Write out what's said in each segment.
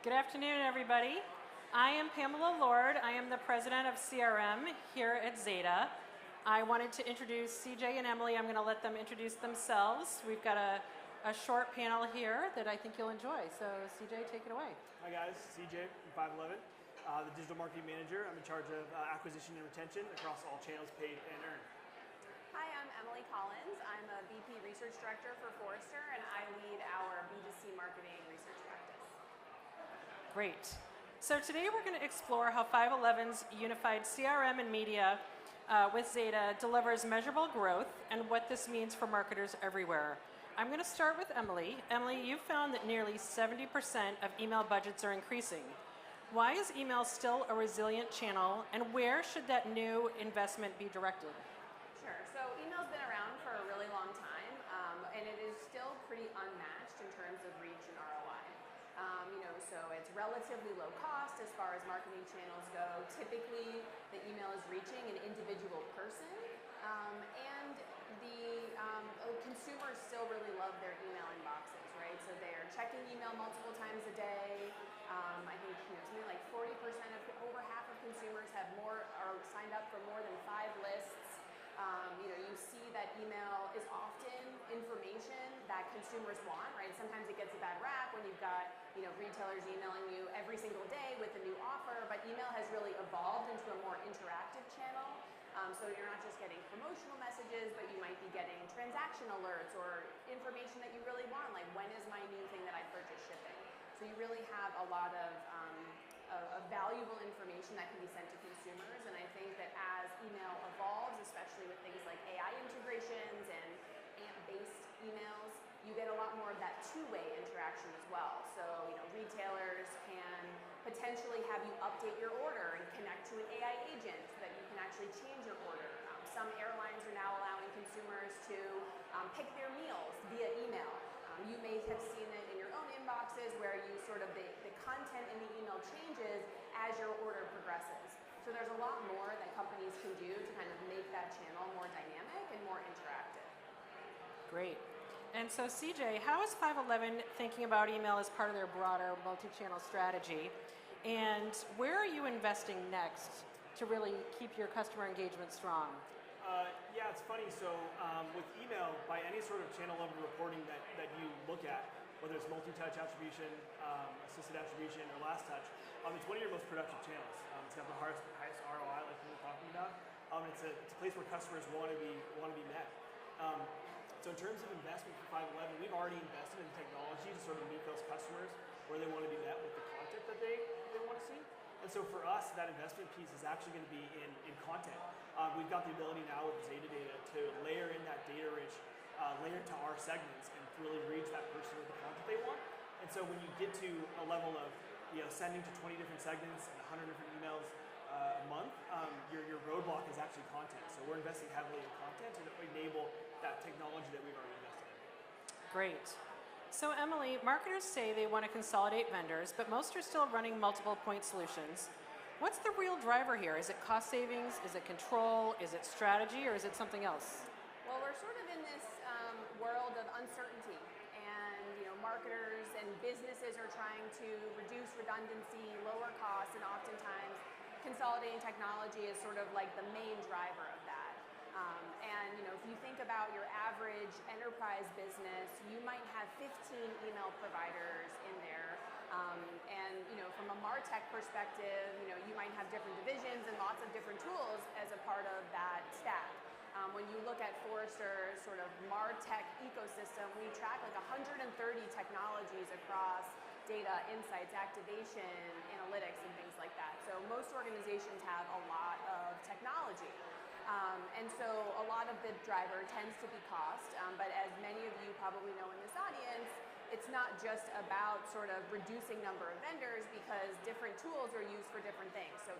Good afternoon, everybody. I am Pamela Lord. I am the president of CRM here at Zeta. I wanted to introduce CJ and Emily. I'm going to let them introduce themselves. We've got a short panel here that I think you'll enjoy. So CJ, take it away. Hi guys, CJ from 511, the digital marketing manager. I'm in charge of acquisition and retention across all channels, paid and earned. Hi, I'm Emily Collins. I'm a VP Research Director for Forrester, and I lead our B2C marketing research practice. Great. So today we're going to explore how 511's unified CRM and media with Zeta delivers measurable growth and what this means for marketers everywhere. I'm going to start with Emily. Emily, you found that nearly 70% of email budgets are increasing. Why is email still a resilient channel, and where should that new investment be directed? Sure. So email's been around for a really long time, and it is still pretty unmatched in terms of reach and ROI. So it's relatively low cost as far as marketing channels go. Typically, the email is reaching an individual person, and the consumers still really love their email inboxes, right? So they're checking email multiple times a day. I think something like 40% of over half of consumers are signed up for more than 5 lists. You see that email is often information that consumers want, right? Sometimes it gets a bad rap when you've got, retailers emailing you every single day with a new offer, but email has really evolved into a more interactive channel. So you're not just getting promotional messages, but you might be getting transaction alerts or information that you really want, like when is my new thing that I purchased shipping? So you really have a lot of valuable information that can be sent to consumers, and I think that as email evolves, especially with things like AI integrations and AMP-based emails, you get a lot more of that two-way interaction as well. So, retailers can potentially have you update your order and connect to an AI agent so that you can actually change your order. Some airlines are now allowing consumers to pick their meals via email. You may have seen it in your own inboxes where you the content in the email changes as your order progresses. So there's a lot more that companies can do to kind of make that channel more dynamic and more interactive. Great. And so CJ, how is 511 thinking about email as part of their broader multi-channel strategy? And where are you investing next to really keep your customer engagement strong? Yeah, it's funny. So with email, by any sort of channel level reporting that you look at, whether it's multi-touch attribution, assisted attribution, or last touch, it's one of your most productive channels. It's got the highest ROI, like we were talking about. It's a place where customers want to be met. So in terms of investment for 511, we've already invested in technology to sort of meet those customers where they want to be met with the content that they want to see. And so for us, that investment piece is actually going to be in content. We've got the ability now with Zeta data to layer in that data-rich layer to our segments and really reach that person with the content they want. And so when you get to a level of sending to 20 different segments and 100 different emails a month, your roadblock is actually content. So we're investing heavily in content to enable that technology that we've already invested in. Great. So Emily, marketers say they want to consolidate vendors, but most are still running multiple point solutions. What's the real driver here? Is it cost savings? Is it control? Is it strategy? Or is it something else? Well, we're sort of in this world of uncertainty, and marketers and businesses are trying to reduce redundancy, lower costs, and oftentimes consolidating technology is sort of like the main driver of that. If you think about your average enterprise business, you might have 15 email providers in there. From a MarTech perspective, you might have different divisions and lots of different tools as a part of that stack. When you look at Forrester's sort of MarTech ecosystem, we track like 130 technologies across data, insights, activation, analytics, and things like that. So most organizations have a lot of technology. And so a lot of the driver tends to be cost, but as many of you probably know in this audience, it's not just about sort of reducing number of vendors because different tools are used for different things. So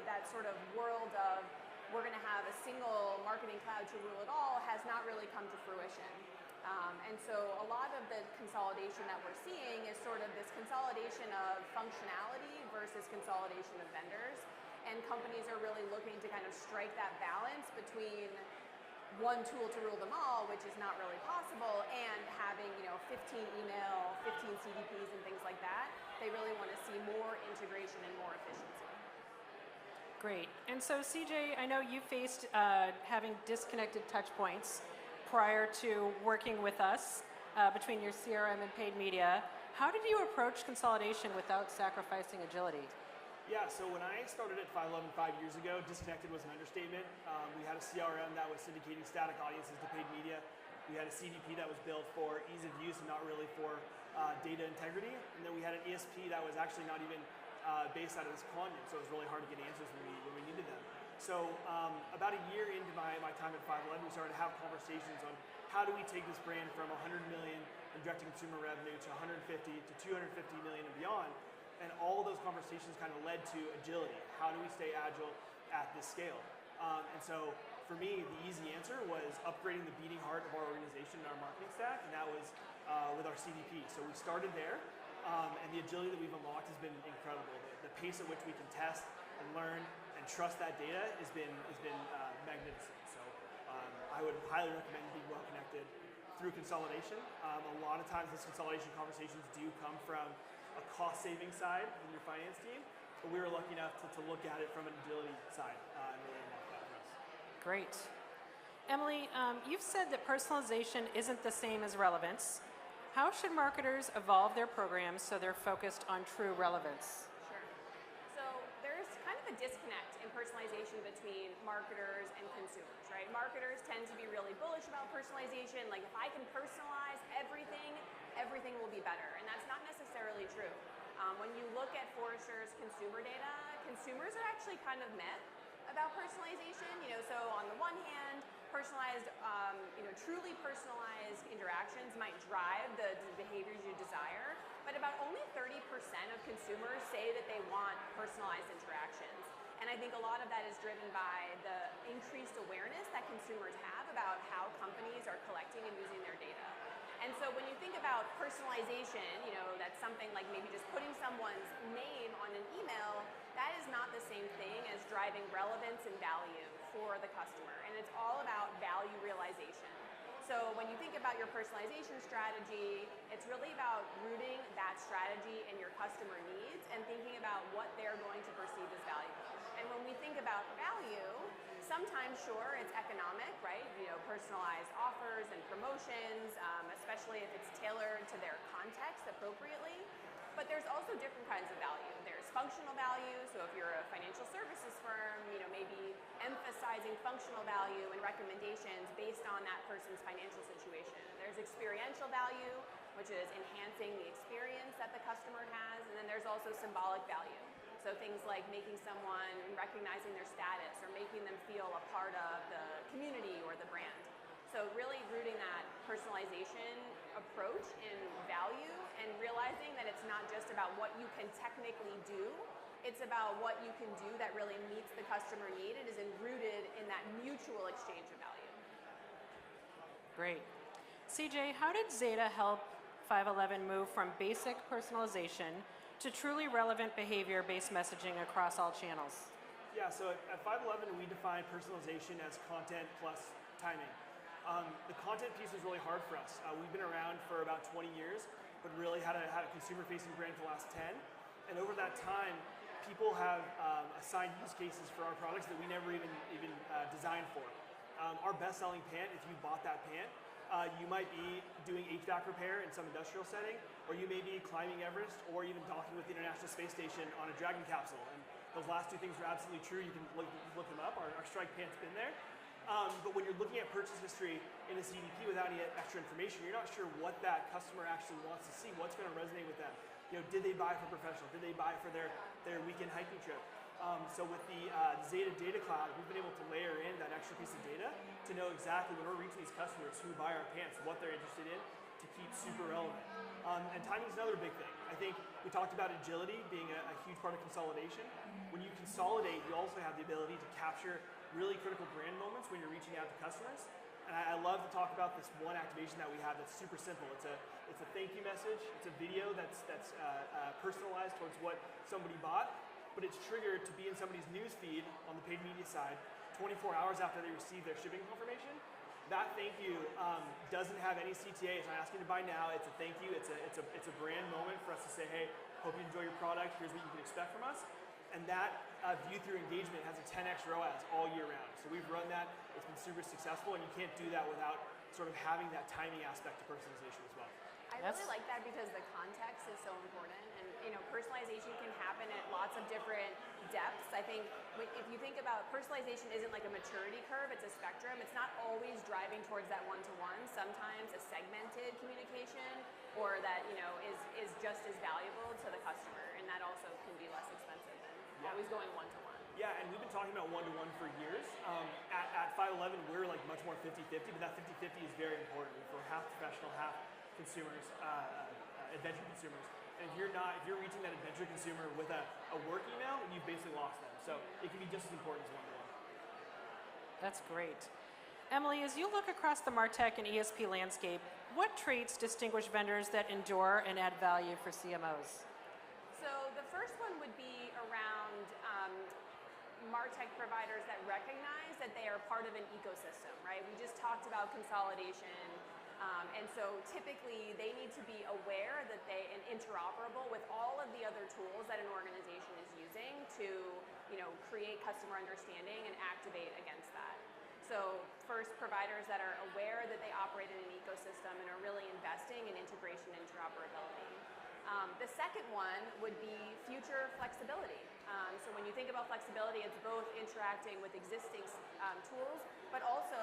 that sort of world of we're going to have a single marketing cloud to rule it all has not really come to fruition. And so a lot of the consolidation that we're seeing is sort of this consolidation of functionality versus consolidation of vendors. And companies are really looking to kind of strike that balance between one tool to rule them all, which is not really possible, and having 15 email, 15 CDPs and things like that. They really want to see more integration and more efficiency. Great. And so CJ, I know you faced having disconnected touch points prior to working with us between your CRM and paid media. How did you approach consolidation without sacrificing agility? Yeah, so when I started at 511 5 years ago, disconnected was an understatement. We had a CRM that was syndicating static audiences to paid media. We had a CDP that was built for ease of use and not really for data integrity. And then we had an ESP that was actually not even based out of this content, so it was really hard to get answers when we needed them. So about a year into my time at 511, we started to have conversations on how do we take this brand from 100 million in direct-to-consumer revenue to 150 to 250 million and beyond. And all of those conversations kind of led to agility. How do we stay agile at this scale? And so for me, the easy answer was upgrading the beating heart of our organization and our marketing stack, and that was with our CDP. So we started there, and the agility that we've unlocked has been incredible. The pace at which we can test and learn and trust that data has been magnificent. So I would highly recommend being well connected through consolidation. A lot of times those consolidation conversations do come from a cost-saving side in your finance team, but we were lucky enough to look at it from an agility side and really unlock that for us. Great. Emily, you've said that personalization isn't the same as relevance. How should marketers evolve their programs so they're focused on true relevance? Sure. So there's kind of a disconnect in personalization between marketers and consumers, right? Marketers tend to be really bullish about personalization. Like if I can personalize everything, everything will be better. And that's not necessarily true. When you look at Forrester's consumer data, consumers are actually kind of meh about personalization. So on the one hand, personalized, truly personalized interactions might drive the behaviors you desire, but about only 30% of consumers say that they want personalized interactions. And I think a lot of that is driven by the increased awareness that consumers have about how companies are collecting and using their data. And so when you think about personalization, that's something like maybe just putting someone's name on an email, that is not the same thing as driving relevance and value for the customer. And it's all about value realization. So when you think about your personalization strategy, it's really about rooting that strategy in your customer needs and thinking about what they're going to perceive as valuable. And when we think about value, sometimes, sure, it's economic, right? Personalized offers and promotions, especially if it's tailored to their context appropriately. But there's also different kinds of value. There's functional value, so if you're a financial services firm, maybe emphasizing functional value and recommendations based on that person's financial situation. There's experiential value, which is enhancing the experience that the customer has, and then there's also symbolic value. So things like making someone, recognizing their status, or making them feel a part of the community or the brand. So really rooting that personalization approach in value and realizing that it's not just about what you can technically do, it's about what you can do that really meets the customer need and is rooted in that mutual exchange of value. Great. CJ, how did Zeta help 511 move from basic personalization to truly relevant behavior-based messaging across all channels? Yeah, so at 511, we define personalization as content plus timing. The content piece was really hard for us. We've been around for about 20 years, but really had a consumer-facing brand for the last 10. And over that time, people have assigned use cases for our products that we never even designed for. Our best-selling pant, if you bought that pant, you might be doing HVAC repair in some industrial setting, or you may be climbing Everest, or even docking with the International Space Station on a Dragon capsule. And those last two things are absolutely true. You can look them up. Our strike pant's been there. But when you're looking at purchase history in a CDP without any extra information, you're not sure what that customer actually wants to see, what's going to resonate with them. Did they buy for professional? Did they buy for their weekend hiking trip? So with the Zeta Data Cloud, we've been able to layer in that extra piece of data to know exactly when we're reaching these customers who buy our pants, what they're interested in, to keep super relevant. And timing is another big thing. I think we talked about agility being a huge part of consolidation. When you consolidate, you also have the ability to capture really critical brand moments when you're reaching out to customers. And I love to talk about this one activation that we have that's super simple. It's a thank you message. It's a video that's personalized towards what somebody bought, but it's triggered to be in somebody's news feed on the paid media side 24 hours after they receive their shipping confirmation. That thank you doesn't have any CTA. It's not asking to buy now. It's a thank you. It's a brand moment for us to say, hey, hope you enjoy your product. Here's what you can expect from us. And that view through engagement has a 10x ROAS all year round. So we've run that. It's been super successful, and you can't do that without sort of having that timing aspect to personalization as well. I really like that because the context is so important, and personalization can happen at lots of different depths. I think if you think about personalization isn't like a maturity curve, it's a spectrum. It's not always driving towards that one-to-one. Sometimes a segmented communication or that is just as valuable to the customer, and that also can be less expensive than always going one-to-one. Yeah, and we've been talking about one-to-one for years. At 511, we're like much more 50-50, but that 50-50 is very important. We're half professional, half consumers, adventure consumers. And if you're reaching that adventure consumer with a work email, you've basically lost them. So it can be just as important as one-to-one. That's great. Emily, as you look across the MarTech and ESP landscape, what traits distinguish vendors that endure and add value for CMOs? So the first one would be around MarTech providers that recognize that they are part of an ecosystem, right? We just talked about consolidation. And so typically they need to be aware that and interoperable with all of the other tools that an organization is using to create customer understanding and activate against that. So first, providers that are aware that they operate in an ecosystem and are really investing in integration and interoperability. The second one would be future flexibility. So when you think about flexibility, it's both interacting with existing tools, but also,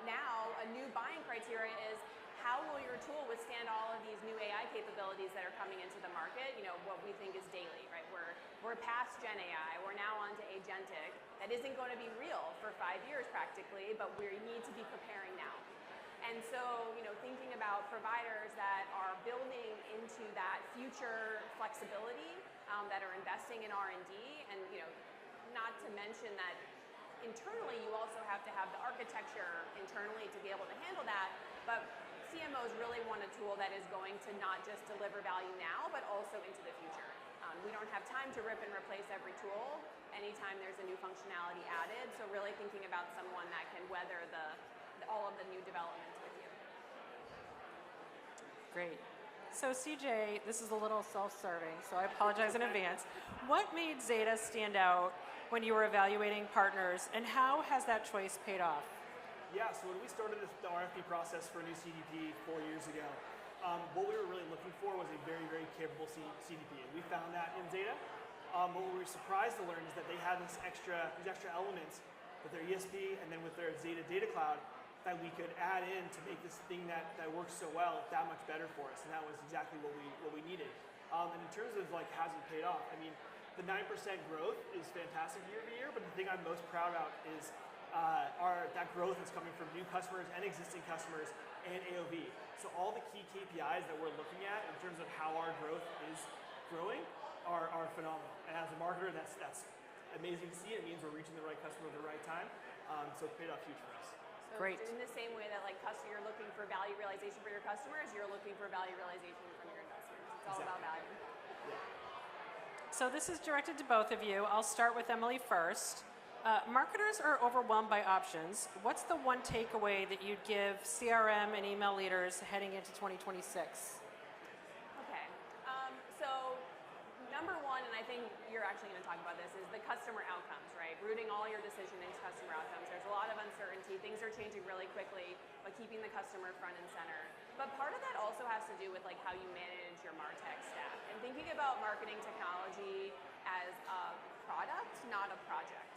now a new buying criteria is how will your tool withstand all of these new AI capabilities that are coming into the market? What we think is daily, right? We're past Gen AI. We're now onto agentic. That isn't going to be real for 5 years practically, but we need to be preparing now. And so, thinking about providers that are building into that future flexibility, that are investing in R&D, and not to mention that internally you also have to have the architecture internally to be able to handle that. But CMOs really want a tool that is going to not just deliver value now, but also into the future. We don't have time to rip and replace every tool anytime there's a new functionality added. So really thinking about someone that can weather all of the new developments with you. Great. So CJ, this is a little self-serving, so I apologize in advance. What made Zeta stand out when you were evaluating partners, and how has that choice paid off? Yeah, so when we started the RFP process for a new CDP 4 years ago, what we were really looking for was a very, very capable CDP, and we found that in Zeta. What we were surprised to learn is that they had these extra elements with their ESP and then with their Zeta Data Cloud that we could add in to make this thing that works so well that much better for us, and that was exactly what we needed. And in terms of like has it paid off, I mean, the 9% growth is fantastic year over year, but the thing I'm most proud about is that growth is coming from new customers and existing customers and AOV. So all the key KPIs that we're looking at in terms of how our growth is growing are phenomenal. And as a marketer, that's amazing to see. It means we're reaching the right customer at the right time. So it's paid off huge for us. So Great. In the same way that you're looking for value realization for your customers, you're looking for value realization from your investors. It's all about value. Yeah. So this is directed to both of you. I'll start with Emily first. Marketers are overwhelmed by options. What's the one takeaway that you'd give CRM and email leaders heading into 2026? Okay. So number one, and I think you're actually going to talk about this, is the customer outcomes, right? Rooting all your decision into customer outcomes. There's a lot of uncertainty. Things are changing really quickly, but keeping the customer front and center. But part of that also has to do with how you manage your MarTech stack and thinking about marketing technology as a product, not a project.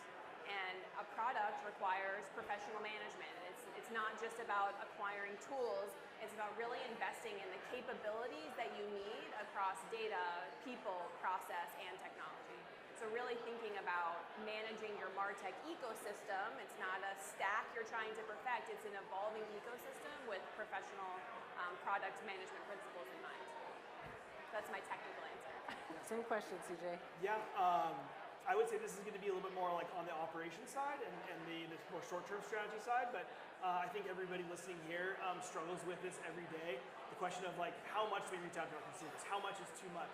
And a product requires professional management. It's not just about acquiring tools. It's about really investing in the capabilities that you need across data, people, process, and technology. So really thinking about managing your MarTech ecosystem. It's not a stack you're trying to perfect. It's an evolving ecosystem with professional product management principles in mind. That's my technical answer. Same question, CJ. Yeah. I would say this is going to be a little bit more like on the operations side and the more short-term strategy side, but I think everybody listening here struggles with this every day. The question of how much do we reach out to our consumers? How much is too much?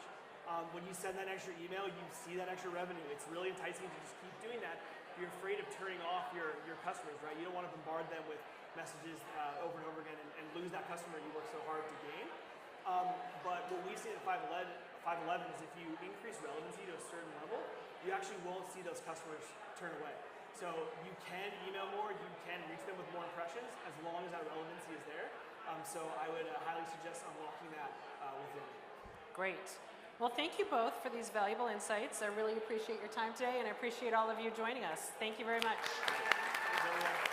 When you send that extra email, you see that extra revenue. It's really enticing to just keep doing that. You're afraid of turning off your customers, right? You don't want to bombard them with messages over and over again and lose that customer you work so hard to gain. But what we've seen at 511 is if you increase relevancy to a certain level, you actually won't see those customers turn away. So you can email more, you can reach them with more impressions as long as that relevancy is there. So I would highly suggest unlocking that within. Great. Well, thank you both for these valuable insights. I really appreciate your time today, and I appreciate all of you joining us. Thank you very much. Thanks, everyone.